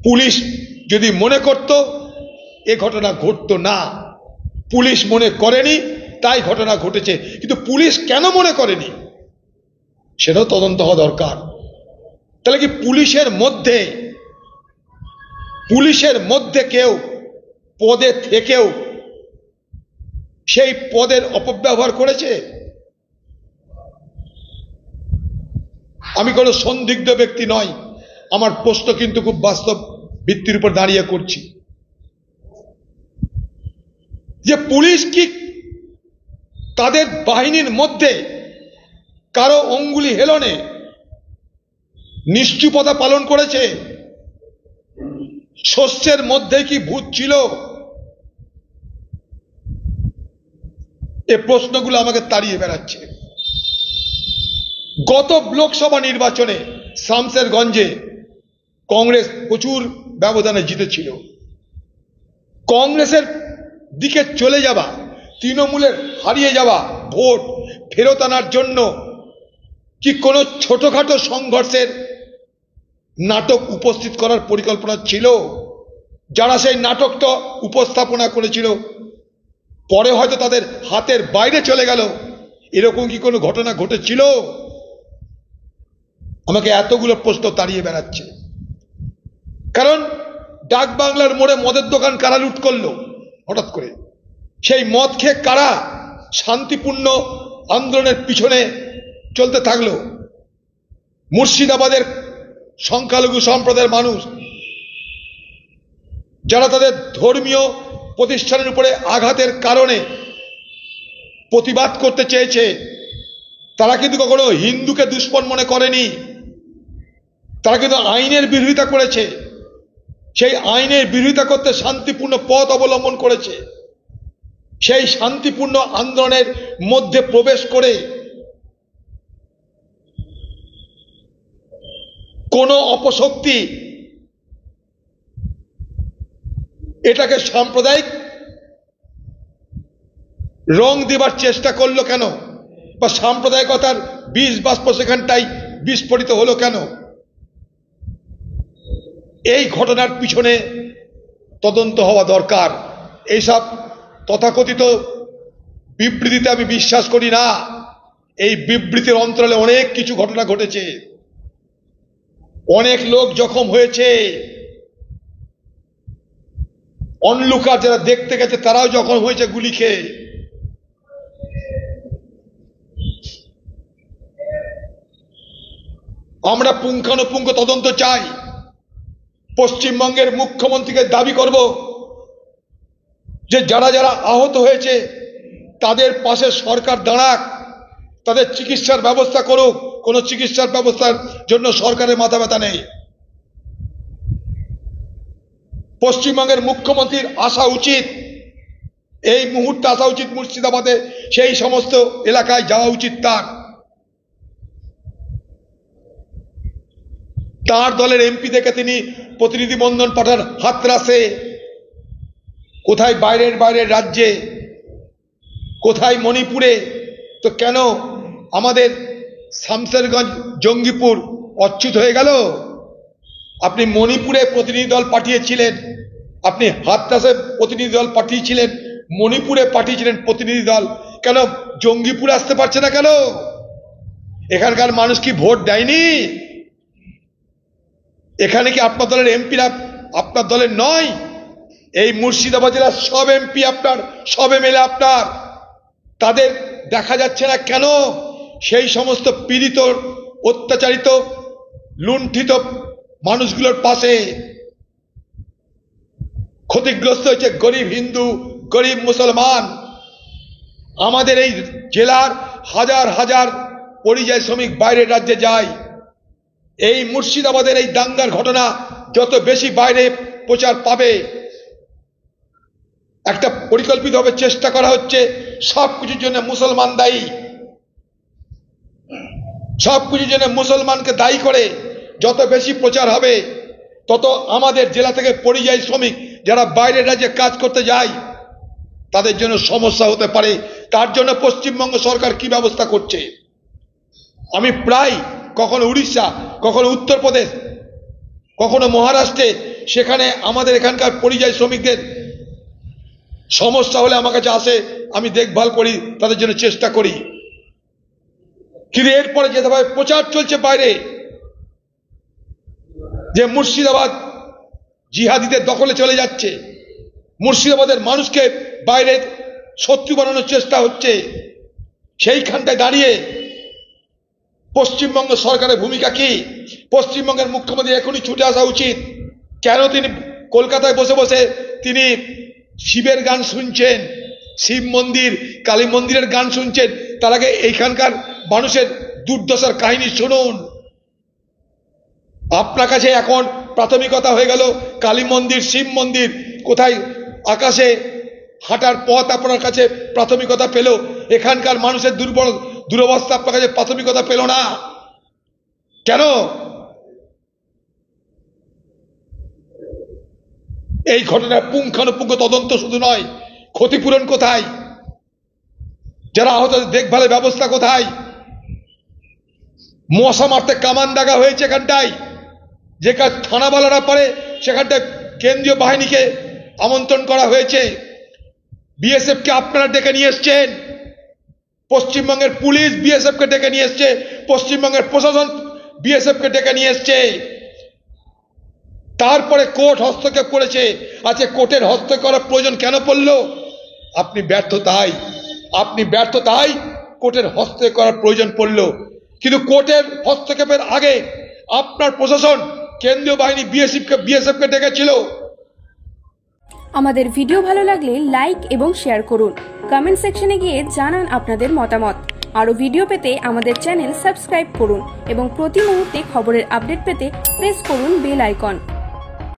Police যদি মনে করত এ ঘটনা ঘটতো না, পুলিশ মনে করেনি তাই ঘটনা ঘটেছে। কিন্তু পুলিশ কেন মনে করেনি সেটাও তদন্ত হওয়া দরকার। তাহলে কি পুলিশের মধ্যে কেউ পদে থেকেও সেই পদের অপব্যবহার করেছে? আমি কোনো সন্দিগ্ধ ব্যক্তি নয়, আমার প্রশ্ন কিন্তু খুব বাস্তব ভিত্তির উপর দাঁড়িয়ে করছি যে পুলিশ কি তাদের বাহিনীর মধ্যে কারো অঙ্গুলি হেলনে নিশ্চুপতা পালন করেছে? শস্যের মধ্যে কি ভূত ছিল? এই প্রশ্নগুলো আমাকে তাড়িয়ে বেড়াচ্ছে। গত লোকসভা নির্বাচনে শামসেরগঞ্জে কংগ্রেস প্রচুর ব্যবধানে জিতেছিল। কংগ্রেসের দিকে চলে যাওয়া, তৃণমূলের হারিয়ে যাওয়া ভোট ফেরত আনার জন্য কি কোনো ছোটখাটো সংঘর্ষের নাটক উপস্থিত করার পরিকল্পনা ছিল? যারা সেই নাটকটা উপস্থাপনা করেছিল পরে হয়তো তাদের হাতের বাইরে চলে গেল, এরকম কি কোনো ঘটনা ঘটেছিল? আমাকে এতগুলো প্রশ্ন তাড়িয়ে বেড়াচ্ছে। কারণ ডাক বাংলার মোড়ে মদের দোকান কারা লুট করলো হঠাৎ করে? সেই মদ খেয়ে কারা শান্তিপূর্ণ আন্দোলনের পিছনে চলতে থাকলো? মুর্শিদাবাদের সংখ্যালঘু সম্প্রদায়ের মানুষ যারা তাদের ধর্মীয় প্রতিষ্ঠানের উপরে আঘাতের কারণে প্রতিবাদ করতে চেয়েছে, তারা কিন্তু কখনো হিন্দুকে দুশ্মন মনে করেনি। তারা কিন্তু আইনের বিরোধিতা করেছে, সেই আইনের বিরোধিতা করতে শান্তিপূর্ণ পথ অবলম্বন করেছে। সেই শান্তিপূর্ণ আন্দোলনের মধ্যে প্রবেশ করে কোন অপশক্তি এটাকে সাম্প্রদায়িক রং দেবার চেষ্টা করলো কেন? বা সাম্প্রদায়িকতার বীজ বাষ্প সেখানটাই বিস্ফোরিত হলো কেন? এই ঘটনার পিছনে তদন্ত হওয়া দরকার। এইসব তথাকথিত বিবৃতিতে আমি বিশ্বাস করি না। এই বিবৃতির অন্তরালে অনেক কিছু ঘটনা ঘটেছে, অনেক লোক জখম হয়েছে, অনলুকার যারা দেখতে গেছে তারাও জখম হয়েছে গুলি খেয়ে। আমরা পুঙ্খানুপুঙ্খ তদন্ত চাই। পশ্চিমবঙ্গের মুখ্যমন্ত্রীকে দাবি করব যে যারা যারা আহত হয়েছে তাদের পাশে সরকার দাঁড়াক, তাদের চিকিৎসার ব্যবস্থা করুক। কোনো চিকিৎসার ব্যবস্থার জন্য সরকারের মাথা ব্যথা নেই। পশ্চিমবঙ্গের মুখ্যমন্ত্রীর আসা উচিত, এই মুহূর্তে আসা উচিত মুর্শিদাবাদে, সেই সমস্ত এলাকায় যাওয়া উচিত তার দলের এমপি থেকে তিনি প্রতিনিধি মণ্ডল পাঠান হাতরাসে, কোথায় বাইরের রাজ্যে, কোথায় মণিপুরে। তো কেন আমাদের শামসেরগঞ্জ জঙ্গিপুর অচ্যুত হয়ে গেল? আপনি মণিপুরে প্রতিনিধি দল পাঠিয়েছিলেন, আপনি হাতরাসে প্রতিনিধি দল পাঠিয়েছিলেন, মণিপুরে পাঠিয়েছিলেন প্রতিনিধি দল, কেন জঙ্গিপুরে আসতে পারছে না কেন? এখানকার মানুষ কি ভোট দেয়নি? এখানে কি আপনার দলের এমপিরা আপনার দলের নয়? এই মুর্শিদাবাদ জেলার সব এমপি আপনার, সব এমএলএ আপনার, তাদের দেখা যাচ্ছে না কেন? সেই সমস্ত পীড়িত, অত্যাচারিত, লুণ্ঠিত মানুষগুলোর পাশে। ক্ষতিগ্রস্ত হয়েছে গরিব হিন্দু, গরিব মুসলমান। আমাদের এই জেলার হাজার হাজার পরিযায়ী শ্রমিক বাইরের রাজ্যে যায়। এই মুর্শিদাবাদের এই দাঙ্গার ঘটনা যত বেশি বাইরে প্রচার পাবে, একটা পরিকল্পিতভাবে চেষ্টা করা হচ্ছে সবকিছুর জন্য মুসলমান দায়ী, সবকিছুর জন্য মুসলমানকে দায়ী করে যত বেশি প্রচার হবে তত আমাদের জেলা থেকে পরিযায়ী শ্রমিক যারা বাইরের রাজ্যে কাজ করতে যায় তাদের জন্য সমস্যা হতে পারে। তার জন্য পশ্চিমবঙ্গ সরকার কি ব্যবস্থা করছে? আমি প্রায় কখনো উড়িষ্যা, কখনো উত্তরপ্রদেশ, কখনো মহারাষ্ট্রে সেখানে আমাদের এখানকার পরিযায়ী শ্রমিকদের সমস্যা হলে আমার কাছে আসে, আমি দেখভাল করি, তাদের জন্য চেষ্টা করি। কিন্তু এরপরে যেভাবে প্রচার চলছে বাইরে যে মুর্শিদাবাদ জিহাদিদের দখলে চলে যাচ্ছে, মুর্শিদাবাদের মানুষকে বাইরে শত্রু বানানোর চেষ্টা হচ্ছে, সেইখানটায় দাঁড়িয়ে পশ্চিমবঙ্গ সরকারের ভূমিকা কি? পশ্চিমবঙ্গের মুখ্যমন্ত্রী এখনই ছুটে আসা উচিত। কেন তিনি কলকাতায় বসে বসে তিনি শিবের গান শুনছেন, শিব মন্দির কালী মন্দিরের গান শুনছেন? তার আগে এইখানকার মানুষের দুর্দশার কাহিনী শুনুন। আপনার কাছে এখন প্রাথমিকতা হয়ে গেল কালী মন্দির, শিব মন্দির, কোথায় আকাশে হাঁটার পথ আপনার কাছে প্রাথমিকতা পেল, এখানকার মানুষের দুরবস্থা আপনার কাছে প্রাথমিকতা পেল না কেন? এই ঘটনার পুঙ্খানুপুঙ্খ তদন্ত শুধু নয়, ক্ষতিপূরণ কোথায়? যারা আহতদের দেখভালের ব্যবস্থা কোথায়? মশা মারতে কামান দাগা হয়েছে এখানটায়, যেখানে থানাওয়ালারা পারে সেখানটায় কেন্দ্রীয় বাহিনীকে আমন্ত্রণ করা হয়েছে, বিএসএফ কে আপনারা ডেকে নিয়ে এসছেন, পশ্চিমবঙ্গের পুলিশ বিএসএফ কে ডেকে নিয়ে এসছে, পশ্চিমবঙ্গের প্রশাসন বিএসএফ কে ডেকে নিয়ে এসছে। তারপরে কোর্ট হস্তক্ষেপ করেছে। আজকে কোর্টের হস্তক্ষেপ করার প্রয়োজন কেন পড়ল? আপনি ব্যর্থতায় কোর্টের হস্তক্ষেপ করার প্রয়োজন পড়ল। কিন্তু কোর্টের হস্তক্ষেপের আগে আপনার প্রশাসন কেন্দ্রীয় বাহিনী বিএসএফ কে ডেকেছিল। আমাদের ভিডিও ভালো লাগলে লাইক এবং শেয়ার করুন। কমেন্ট সেকশনে গিয়ে জানান আপনাদের মতামত। আরো ভিডিও পেতে আমাদের চ্যানেল সাবস্ক্রাইব করুন এবং প্রতি মুহূর্তে খবরের আপডেট পেতে প্রেস করুন বেল আইকন।